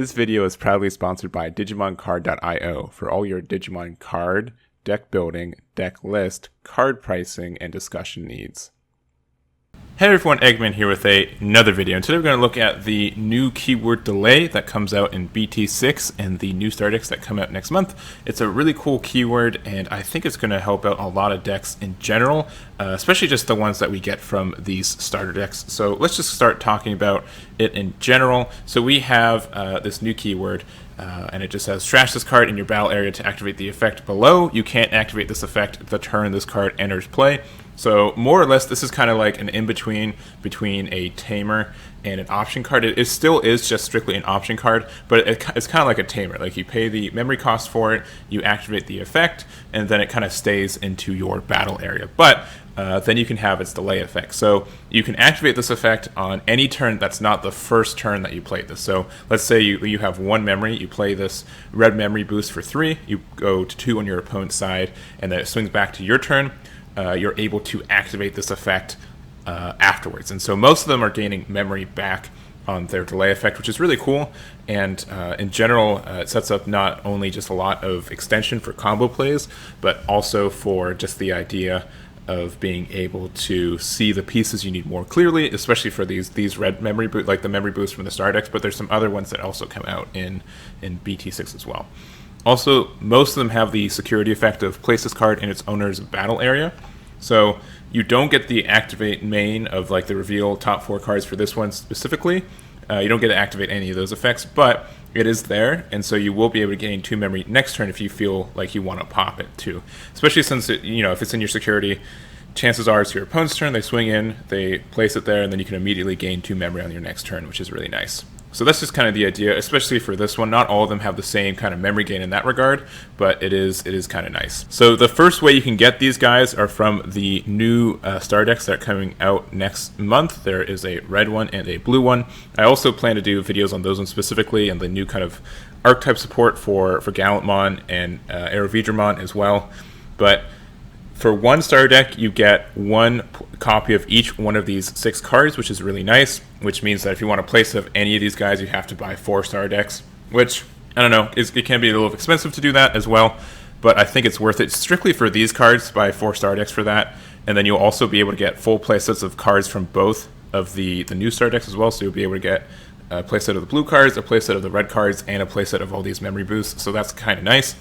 This video is proudly sponsored by DigimonCard.io for all your Digimon card, deck building, deck list, card pricing, and discussion needs. Hey everyone, Egman here with another video, and today we're going to look at the new keyword delay that comes out in BT6 and the new star decks that come out next month. It's a really cool keyword, and I think it's going to help out a lot of decks in general, especially just the ones that we get from these starter decks. So let's just start talking about it in general. So we have this new keyword, and it just says, trash this card in your battle area to activate the effect below. You can't activate this effect the turn this card enters play. So more or less, this is kind of like an in-between between a tamer and an option card. It still is just strictly an option card, but it's kind of like a tamer. Like you pay the memory cost for it, you activate the effect, and then it kind of stays into your battle area. But then you can have its delay effect. So you can activate this effect on any turn that's not the first turn that you played this. So let's say you have one memory, you play this red memory boost for 3, you go to 2 on your opponent's side, and then it swings back to your turn. You're able to activate this effect afterwards. And so most of them are gaining memory back on their delay effect, which is really cool. And in general, it sets up not only just a lot of extension for combo plays, but also for just the idea of being able to see the pieces you need more clearly, especially for these red memory boost, like the memory boost from the star decks, but there's some other ones that also come out in BT6 as well. Also, most of them have the security effect of place this card in its owner's battle area. So you don't get the activate main of like the reveal top 4 cards for this one specifically. You don't get to activate any of those effects, but it is there, and so you will be able to gain 2 memory next turn if you feel like you want to pop it too. Especially since if it's in your security, chances are it's your opponent's turn, they swing in, they place it there, and then you can immediately gain 2 memory on your next turn, which is really nice. So that's just kind of the idea, especially for this one. Not all of them have the same kind of memory gain in that regard, but it is kind of nice. So the first way you can get these guys are from the new star decks that are coming out next month. There is a red one and a blue one. I also plan to do videos on those ones specifically, and the new kind of archetype support for Gallantmon and Aandroidd as well. But for one star deck, you get 1 copy of each one of these 6 cards, which is really nice, which means that if you want to place of any of these guys, you have to buy 4 star decks, which, I don't know, it can be a little expensive to do that as well, but I think it's worth it strictly for these cards, buy 4 star decks for that, and then you'll also be able to get full playsets of cards from both of the new star decks as well, so you'll be able to get a playset of the blue cards, a playset of the red cards, and a playset of all these memory boosts, so that's kind of nice.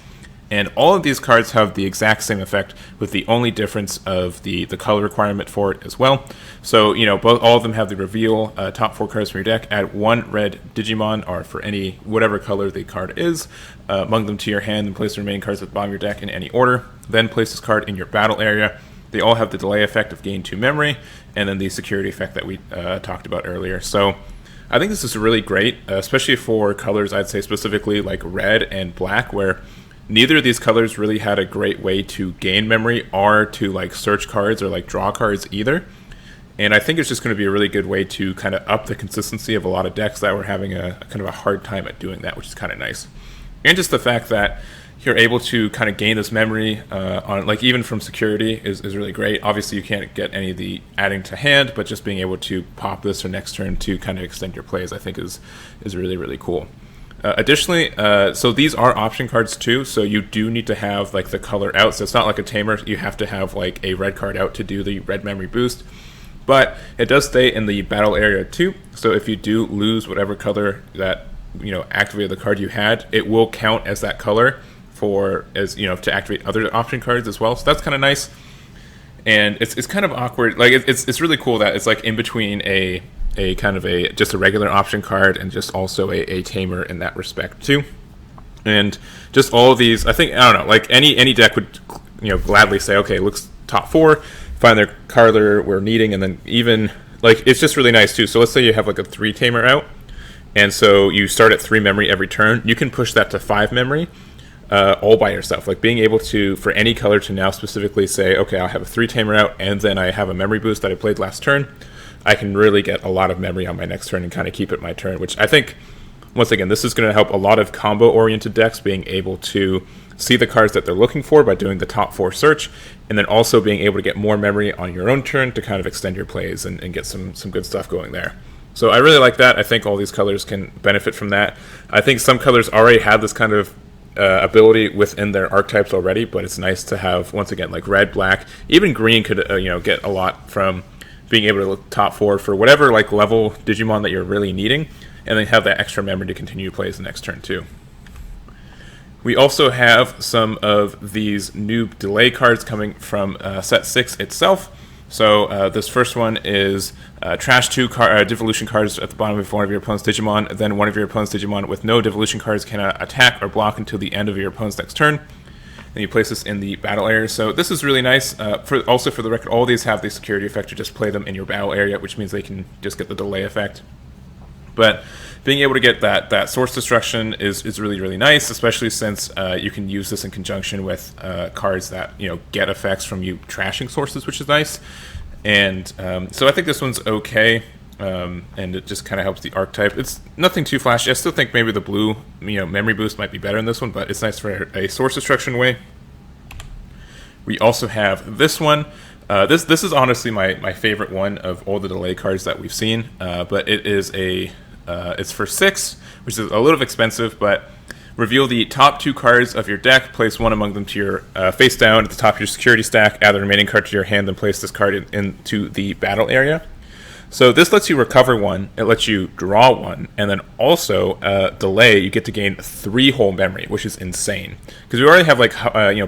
And all of these cards have the exact same effect, with the only difference of the color requirement for it as well. So, all of them have the reveal top 4 cards from your deck. Add 1 red Digimon, or for any whatever color the card is, among them to your hand, and place the remaining cards at the bottom of your deck in any order. Then place this card in your battle area. They all have the delay effect of gain 2 memory, and then the security effect that we talked about earlier. So I think this is really great, especially for colors, I'd say specifically like red and black, where neither of these colors really had a great way to gain memory or to like search cards or like draw cards either. And I think it's just going to be a really good way to kind of up the consistency of a lot of decks that were having a kind of a hard time at doing that, which is kind of nice. And just the fact that you're able to kind of gain this memory on like even from security is really great. Obviously you can't get any of the adding to hand, but just being able to pop this or next turn to kind of extend your plays, I think is really, really cool. Additionally, so these are option cards too, so you do need to have like the color out, so it's not like a tamer, you have to have like a red card out to do the red memory boost, but it does stay in the battle area too, so if you do lose whatever color that activated the card you had, it will count as that color to activate other option cards as well, so that's kind of nice. And it's kind of awkward, like it's really cool that it's like in between a kind of just a regular option card and just also a tamer in that respect too. And just all of these, I don't know, like any deck would gladly say, okay, looks top 4, find their card we're needing, and then even like it's just really nice too. So let's say you have like a 3 tamer out, and so you start at 3 memory every turn, you can push that to 5 memory all by yourself. Like being able to, for any color, to now specifically say, okay, I'll have a 3 tamer out, and then I have a memory boost that I played last turn, I can really get a lot of memory on my next turn and kind of keep it my turn, which I think, once again, this is going to help a lot of combo-oriented decks being able to see the cards that they're looking for by doing the top 4 search, and then also being able to get more memory on your own turn to kind of extend your plays and get some good stuff going there. So I really like that. I think all these colors can benefit from that. I think some colors already have this kind of ability within their archetypes already, but it's nice to have, once again, like red, black, even green could get a lot from being able to look top 4 for whatever like level Digimon that you're really needing, and then have that extra memory to continue to play as the next turn too. We also have some of these new delay cards coming from set 6 itself. So this first one is trash 2 devolution cards at the bottom of one of your opponent's Digimon. Then one of your opponent's Digimon with no devolution cards cannot attack or block until the end of your opponent's next turn. Then you place this in the battle area. So this is really nice. Also, for the record, all these have the security effect to just play them in your battle area, which means they can just get the delay effect. But being able to get that source destruction is really, really nice, especially since you can use this in conjunction with cards that get effects from you trashing sources, which is nice. And so I think this one's okay, and it just kind of helps the archetype. It's nothing too flashy. I still think maybe the blue memory boost might be better in this one, but it's nice for a source destruction way. We also have this one. This is honestly my favorite one of all the delay cards that we've seen, but it is it's for 6, which is a little expensive, but reveal the top 2 cards of your deck, place one among them to your face down at the top of your security stack, add the remaining card to your hand, then place this card into the battle area. So this lets you recover 1, it lets you draw 1, and then also delay, you get to gain 3 whole memory, which is insane. Because we already have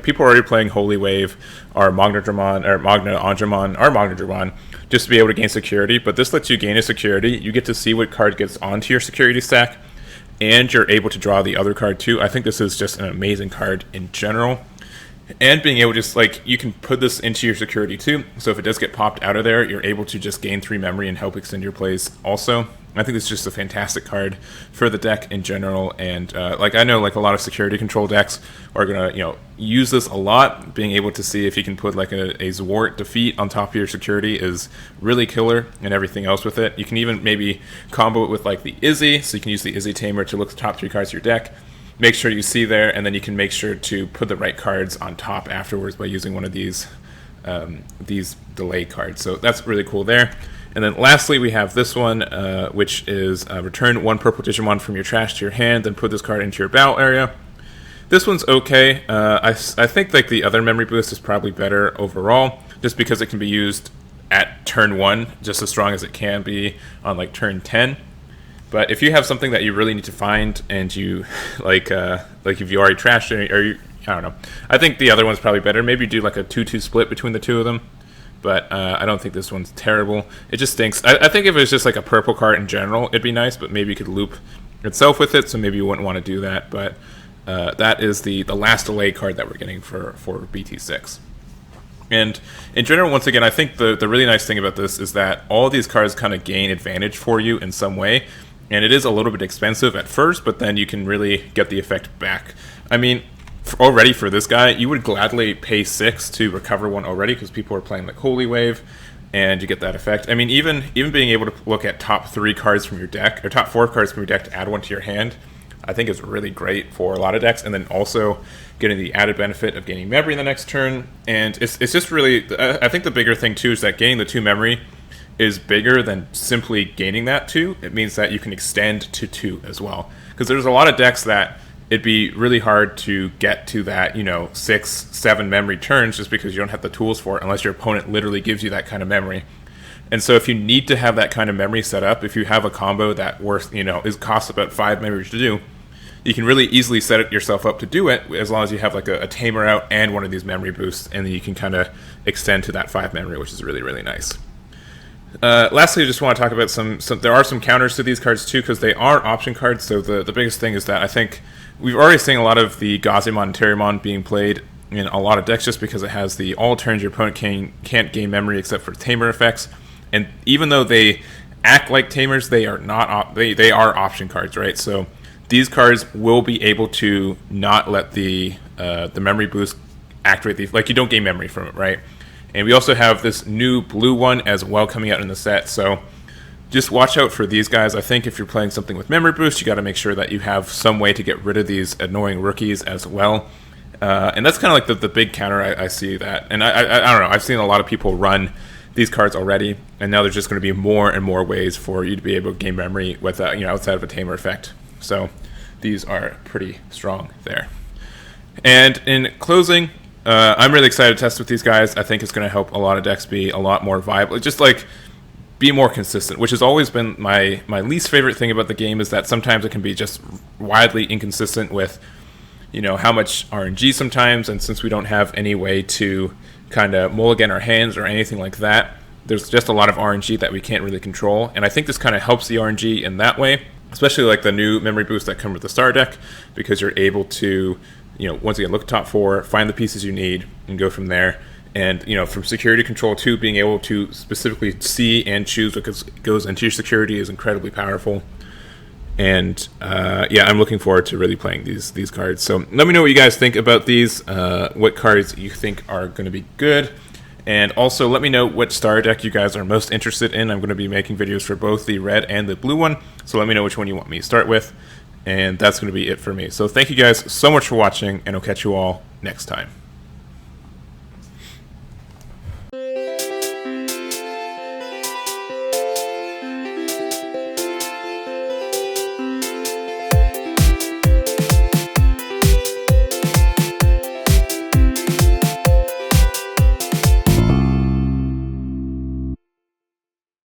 people are already playing Holy Wave, or Magna Aandroidd, or Magna just to be able to gain security, but this lets you gain a security. You get to see what card gets onto your security stack, and you're able to draw the other card too. I think this is just an amazing card in general. And being able to you can put this into your security too, so if it does get popped out of there, you're able to just gain 3 memory and help extend your plays also. I think this is just a fantastic card for the deck in general, and I know a lot of security control decks are gonna use this a lot. Being able to see if you can put a Zwart defeat on top of your security is really killer, and everything else with it. You can even maybe combo it with the Izzy, so you can use the Izzy Tamer to look at the top 3 cards of your deck. Make sure you see there, and then you can make sure to put the right cards on top afterwards by using one of these delay cards. So that's really cool there. And then lastly, we have this one, which is return 1 purple Digimon from your trash to your hand, then put this card into your battle area. This one's okay. I think the other memory boost is probably better overall, just because it can be used at turn 1 just as strong as it can be on turn 10. But if you have something that you really need to find, and you if you already trashed it, or I don't know, I think the other one's probably better. Maybe do a 2-2 split between the two of them. But I don't think this one's terrible. It just stinks. I think if it was just a purple card in general, it'd be nice. But maybe you could loop itself with it, so maybe you wouldn't want to do that. But that is the last delay card that we're getting for BT6. And in general, once again, I think the really nice thing about this is that all these cards kind of gain advantage for you in some way. And it is a little bit expensive at first, but then you can really get the effect back. I mean, already for this guy, you would gladly pay 6 to recover 1 already, because people are playing Holy Wave, and you get that effect. I mean, even being able to look at top 3 cards from your deck, or top 4 cards from your deck to add 1 to your hand, I think is really great for a lot of decks. And then also getting the added benefit of gaining memory in the next turn. And it's just really, I think the bigger thing too is that gaining the 2 memory is bigger than simply gaining that 2. It means that you can extend to 2 as well. Because there's a lot of decks that it'd be really hard to get to that, 6-7 memory turns, just because you don't have the tools for it, unless your opponent literally gives you that kind of memory. And so if you need to have that kind of memory set up, if you have a combo that costs about 5 memories to do, you can really easily set it yourself up to do it, as long as you have a tamer out and one of these memory boosts, and then you can kind of extend to that 5 memory, which is really, really nice. Lastly, I just want to talk about there are some counters to these cards too, because they are option cards. So the biggest thing is that I think we've already seen a lot of the Gazimon and Terriermon being played in a lot of decks, just because it has the all turns your opponent can't gain memory except for tamer effects. And even though they act like tamers, they are not. They are option cards, right? So these cards will be able to not let the memory boost activate you don't gain memory from it, right? And we also have this new blue one as well coming out in the set. So just watch out for these guys. I think if you're playing something with memory boost, you got to make sure that you have some way to get rid of these annoying rookies as well. And that's kind of the big counter I see that. And I don't know. I've seen a lot of people run these cards already, and now there's just going to be more and more ways for you to be able to gain memory without, outside of a tamer effect. So these are pretty strong there. And in closing, I'm really excited to test with these guys. I think it's going to help a lot of decks be a lot more viable. Just like be more consistent, which has always been my least favorite thing about the game, is that sometimes it can be just wildly inconsistent with, how much RNG sometimes. And since we don't have any way to kind of mulligan our hands or anything like that, there's just a lot of RNG that we can't really control. And I think this kind of helps the RNG in that way, especially like the new memory boosts that come with the star deck, because you're able to, once again, look at top 4, find the pieces you need, and go from there. And, from security control too, being able to specifically see and choose what goes into your security is incredibly powerful. And, I'm looking forward to really playing these cards. So let me know what you guys think about these, what cards you think are going to be good. And also let me know what star deck you guys are most interested in. I'm going to be making videos for both the red and the blue one. So let me know which one you want me to start with. And that's going to be it for me. So thank you guys so much for watching, and I'll catch you all next time.